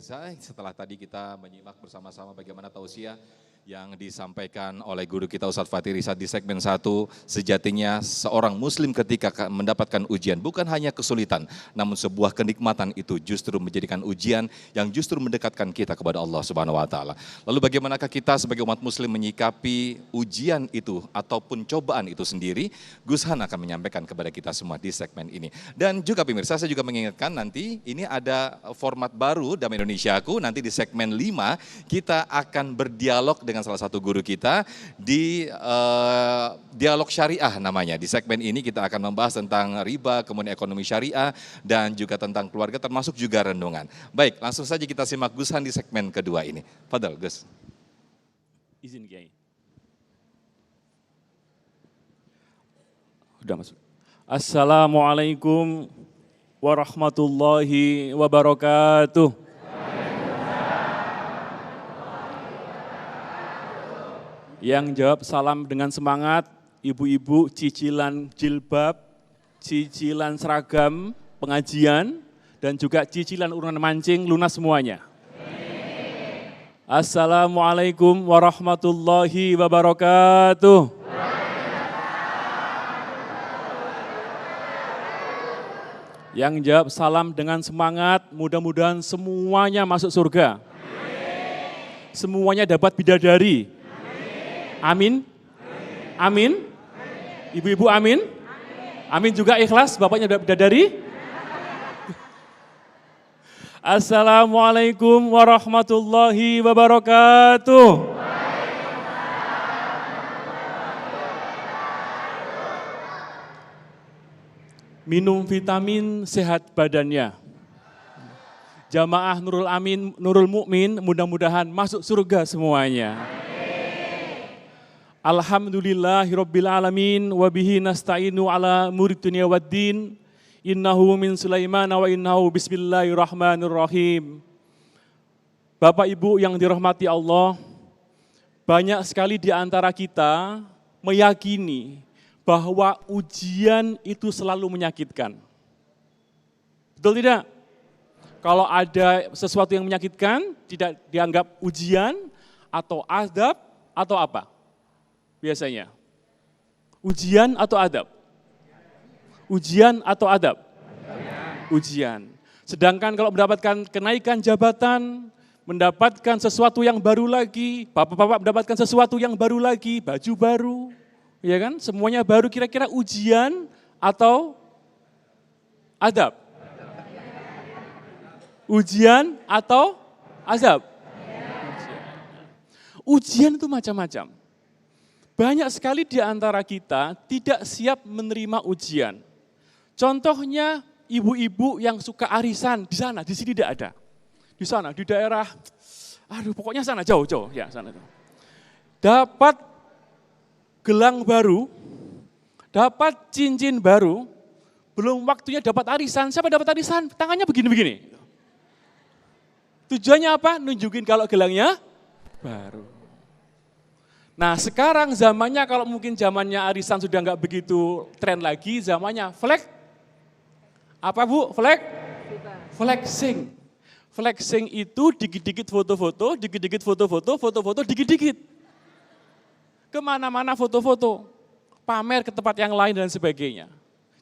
pemirsa, setelah tadi kita menyimak bersama-sama bagaimana tausiah yang disampaikan oleh guru kita Ustadz Fatih Rizad di segmen 1, sejatinya seorang muslim ketika mendapatkan ujian bukan hanya kesulitan, namun sebuah kenikmatan itu justru menjadikan ujian yang justru mendekatkan kita kepada Allah Subhanahu wa taala. Lalu bagaimanakah kita sebagai umat muslim menyikapi ujian itu ataupun cobaan itu sendiri? Gus Han akan menyampaikan kepada kita semua di segmen ini. Dan juga pemirsa, saya juga mengingatkan nanti ini ada format baru Damai Indonesiaku, nanti di segmen 5 kita akan berdialog dengan salah satu guru kita di dialog syariah namanya. Di segmen ini kita akan membahas tentang riba, kemudian ekonomi syariah, dan juga tentang keluarga termasuk juga renungan. Baik, langsung saja kita simak Gus Han di segmen kedua ini. Fadal, Gus. Izin Kiai. Udah masuk. Assalamualaikum warahmatullahi wabarakatuh. Yang jawab salam dengan semangat, ibu-ibu cicilan jilbab, cicilan seragam pengajian, dan juga cicilan urunan mancing lunas semuanya. Assalamualaikum warahmatullahi wabarakatuh. Yang jawab salam dengan semangat, mudah-mudahan semuanya masuk surga. Semuanya dapat bidadari. Amin. Amin. Ibu-ibu amin. Amin juga ikhlas, bapaknya udah bidadari. Assalamualaikum warahmatullahi wabarakatuh. Minum vitamin sehat badannya. Jamaah Nurul Amin, Nurul Mukmin, mudah-mudahan masuk surga semuanya. Alhamdulillahirabbil alamin wa bihi nasta'inu ala murid dunya waddin. Innahu min Sulaiman wa innahu bismillahirrahmanirrahim. Bapak Ibu yang dirahmati Allah, banyak sekali di antara kita meyakini bahwa ujian itu selalu menyakitkan. Betul tidak? Kalau ada sesuatu yang menyakitkan, tidak dianggap ujian atau azab atau apa? Biasanya. Ujian atau adab? Ujian atau adab? Ujian. Sedangkan kalau mendapatkan kenaikan jabatan, mendapatkan sesuatu yang baru lagi, bapak-bapak mendapatkan sesuatu yang baru lagi, baju baru, ya kan? Semuanya baru, kira-kira ujian atau adab? Ujian atau azab? Ujian itu macam-macam. Banyak sekali di antara kita tidak siap menerima ujian. Contohnya ibu-ibu yang suka arisan di sana, di sini tidak ada. Di sana, di daerah, pokoknya sana jauh-jauh, ya sana. Dapat gelang baru, dapat cincin baru, belum waktunya dapat arisan. Siapa dapat arisan? Tangannya begini-begini. Tujuannya apa? Nunjukin kalau gelangnya baru. Nah sekarang zamannya, kalau mungkin zamannya arisan sudah nggak begitu tren lagi, zamannya apa Bu? Flexing. Flexing itu dikit-dikit foto-foto, dikit-dikit foto-foto, foto-foto dikit-dikit. Kemana-mana foto-foto, pamer ke tempat yang lain dan sebagainya.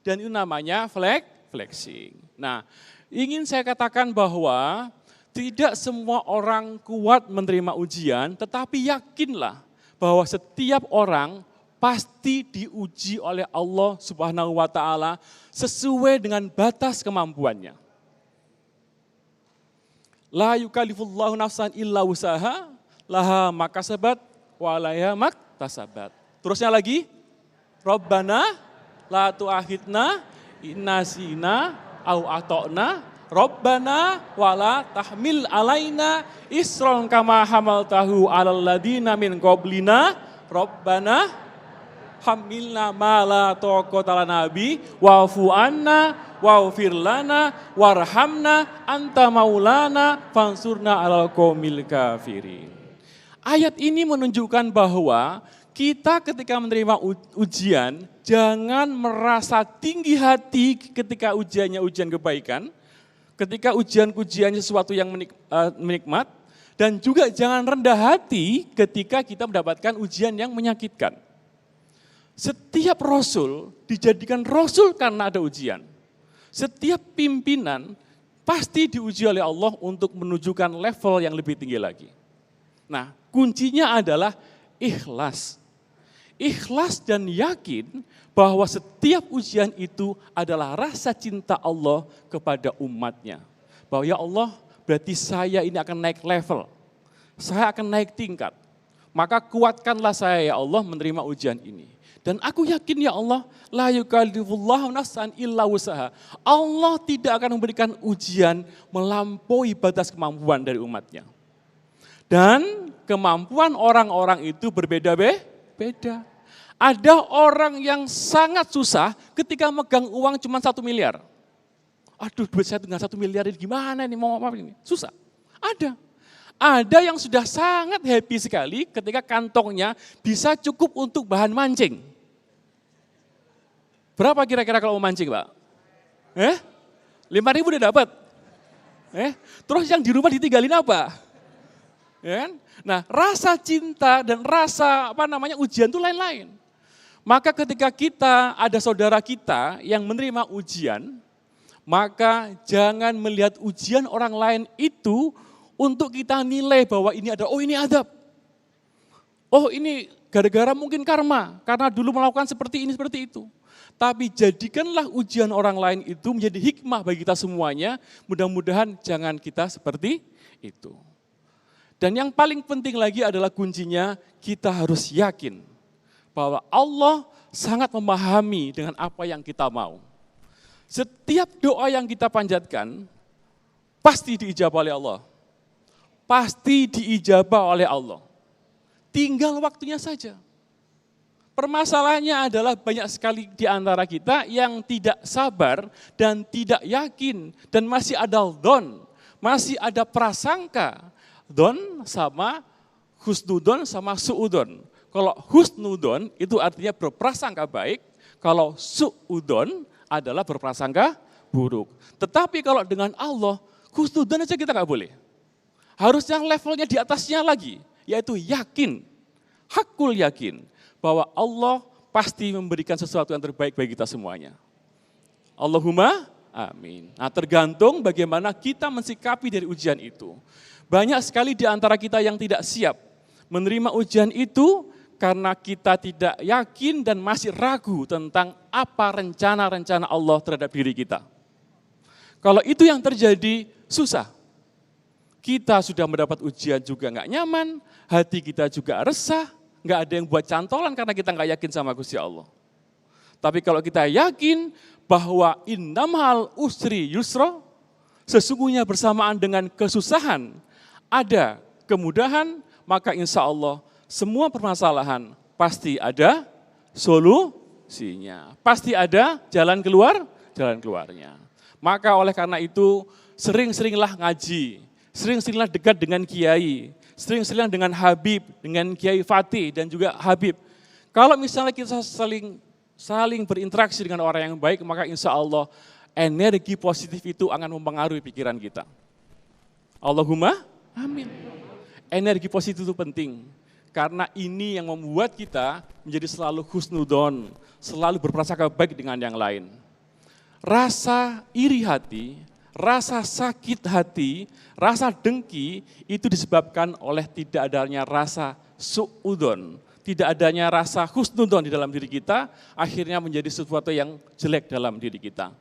Dan itu namanya flexing. Nah ingin saya katakan bahwa tidak semua orang kuat menerima ujian, tetapi yakinlah bahwa setiap orang pasti diuji oleh Allah Subhanahu wa taala sesuai dengan batas kemampuannya. La yukallifullahu nafsan illa wusaha, laha makasabat wa 'alaiha maktasabat. Terusnya lagi, Rabbana la tu'akhidna in nasina au ata'na, Rabbana wala tahmil alaina isron kama hamaltahu alal ladina min qablina, Rabbana hamilna ma la taqata lana bi wa'fu anna wa'fir lana warhamna anta maulana fansurna alal qaumil kafirin. Ayat ini menunjukkan bahwa kita ketika menerima ujian jangan merasa tinggi hati ketika ujiannya ujian kebaikan. ketika ujian-ujian sesuatu yang menikmat, dan juga jangan rendah hati ketika kita mendapatkan ujian yang menyakitkan. Setiap rasul dijadikan rasul karena ada ujian. Setiap pimpinan pasti diuji oleh Allah untuk menunjukkan level yang lebih tinggi lagi. Nah, kuncinya adalah ikhlas. Ikhlas dan yakin bahwa setiap ujian itu adalah rasa cinta Allah kepada umatnya. Bahwa ya Allah, berarti saya ini akan naik level. Saya akan naik tingkat. Maka kuatkanlah saya ya Allah menerima ujian ini. Dan aku yakin ya Allah, la yukallifullahu nafsan illa wusaha. Allah tidak akan memberikan ujian melampaui batas kemampuan dari umatnya. Dan kemampuan orang-orang itu berbeda-beda. Ada orang yang sangat susah ketika megang uang cuma 1 miliar. Aduh, duit saya tinggal 1 miliar ini gimana nih, mau apa ini? Susah. Ada. Ada yang sudah sangat happy sekali ketika kantongnya bisa cukup untuk bahan mancing. Berapa kira-kira kalau mau mancing, Pak? 5.000 udah dapat. Terus yang di rumah ditinggalin apa? Ya kan? Nah, rasa cinta dan rasa ujian itu lain-lain. Maka ketika kita ada saudara kita yang menerima ujian, maka jangan melihat ujian orang lain itu untuk kita nilai bahwa ini ada, oh ini adab. Oh ini gara-gara mungkin karma, karena dulu melakukan seperti ini, seperti itu. Tapi jadikanlah ujian orang lain itu menjadi hikmah bagi kita semuanya, mudah-mudahan jangan kita seperti itu. Dan yang paling penting lagi adalah kuncinya kita harus yakin bahwa Allah sangat memahami dengan apa yang kita mau. Setiap doa yang kita panjatkan pasti diijabah oleh Allah. Pasti diijabah oleh Allah. Tinggal waktunya saja. Permasalahannya adalah banyak sekali di antara kita yang tidak sabar dan tidak yakin dan masih ada dhon, masih ada prasangka. Dhon sama husnudon sama suudon. Kalau husnudon itu artinya berprasangka baik, kalau suudon adalah berprasangka buruk. Tetapi kalau dengan Allah, husnudon aja kita nggak boleh. Harus yang levelnya di atasnya lagi, yaitu yakin, hakul yakin, bahwa Allah pasti memberikan sesuatu yang terbaik bagi kita semuanya. Allahumma amin. Nah, tergantung bagaimana kita mensikapi dari ujian itu. Banyak sekali di antara kita yang tidak siap menerima ujian itu karena kita tidak yakin dan masih ragu tentang apa rencana-rencana Allah terhadap diri kita. Kalau itu yang terjadi, susah. Kita sudah mendapat ujian juga nggak nyaman, hati kita juga resah, nggak ada yang buat cantolan karena kita nggak yakin sama Gusti Allah. Tapi kalau kita yakin bahwa innamal usri yusra, sesungguhnya bersamaan dengan kesusahan, ada kemudahan, maka insya Allah semua permasalahan pasti ada solusinya. Pasti ada jalan keluarnya. Maka oleh karena itu sering-seringlah ngaji, sering-seringlah dekat dengan kiai, sering-seringlah dengan Habib, dengan Kiai Fatih dan juga Habib. Kalau misalnya kita saling berinteraksi dengan orang yang baik, maka insya Allah energi positif itu akan mempengaruhi pikiran kita. Allahumma amin. Energi positif itu penting, karena ini yang membuat kita menjadi selalu husnudon, selalu berprasangka baik dengan yang lain. Rasa iri hati, rasa sakit hati, rasa dengki itu disebabkan oleh tidak adanya rasa su'udon, tidak adanya rasa husnudon di dalam diri kita, akhirnya menjadi sesuatu yang jelek dalam diri kita.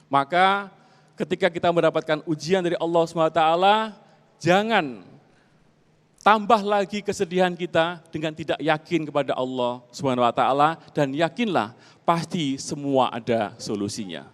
Maka ketika kita mendapatkan ujian dari Allah SWT, jangan tambah lagi kesedihan kita dengan tidak yakin kepada Allah SWT dan yakinlah pasti semua ada solusinya.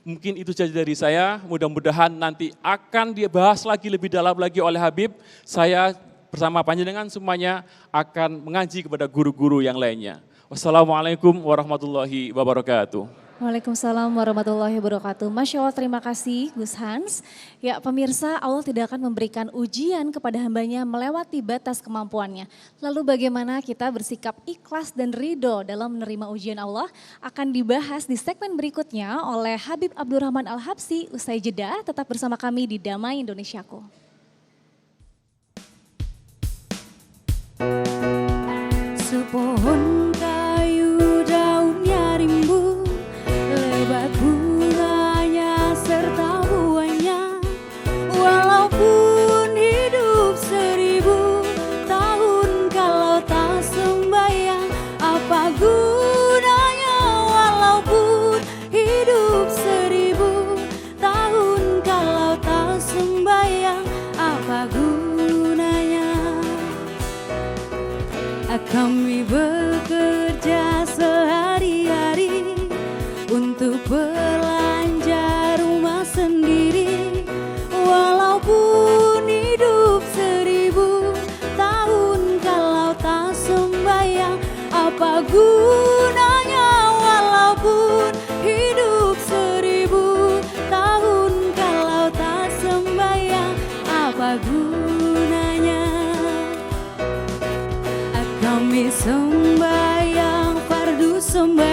Mungkin itu saja dari saya, mudah-mudahan nanti akan dibahas lagi lebih dalam lagi oleh Habib. Saya bersama panjenengan semuanya akan mengaji kepada guru-guru yang lainnya. Wassalamualaikum warahmatullahi wabarakatuh. Waalaikumsalam warahmatullahi wabarakatuh. Masya Allah, terima kasih Gus Hans. Ya pemirsa, Allah tidak akan memberikan ujian kepada hambanya melewati batas kemampuannya. Lalu bagaimana kita bersikap ikhlas dan ridho dalam menerima ujian Allah akan dibahas di segmen berikutnya oleh Habib Abdurrahman Al-Habsyi. Usai jeda, tetap bersama kami di Damai Indonesiaku. Sepohon kayu daunnya rimbuh, lebat bunganya serta buahnya. Walaupun hidup 1000 tahun kalau tak sembahyang, apa gunanya? Walaupun hidup 1000 tahun kalau tak sembahyang, apa gunanya? Kami bekerja sehari-hari untuk belanja rumah sendiri. Walaupun hidup 1000 tahun kalau tak sembahyang, apa gunanya? Walaupun hidup 1000 tahun kalau tak sembahyang, apa gunanya? Kami sembahyang fardu sembahyang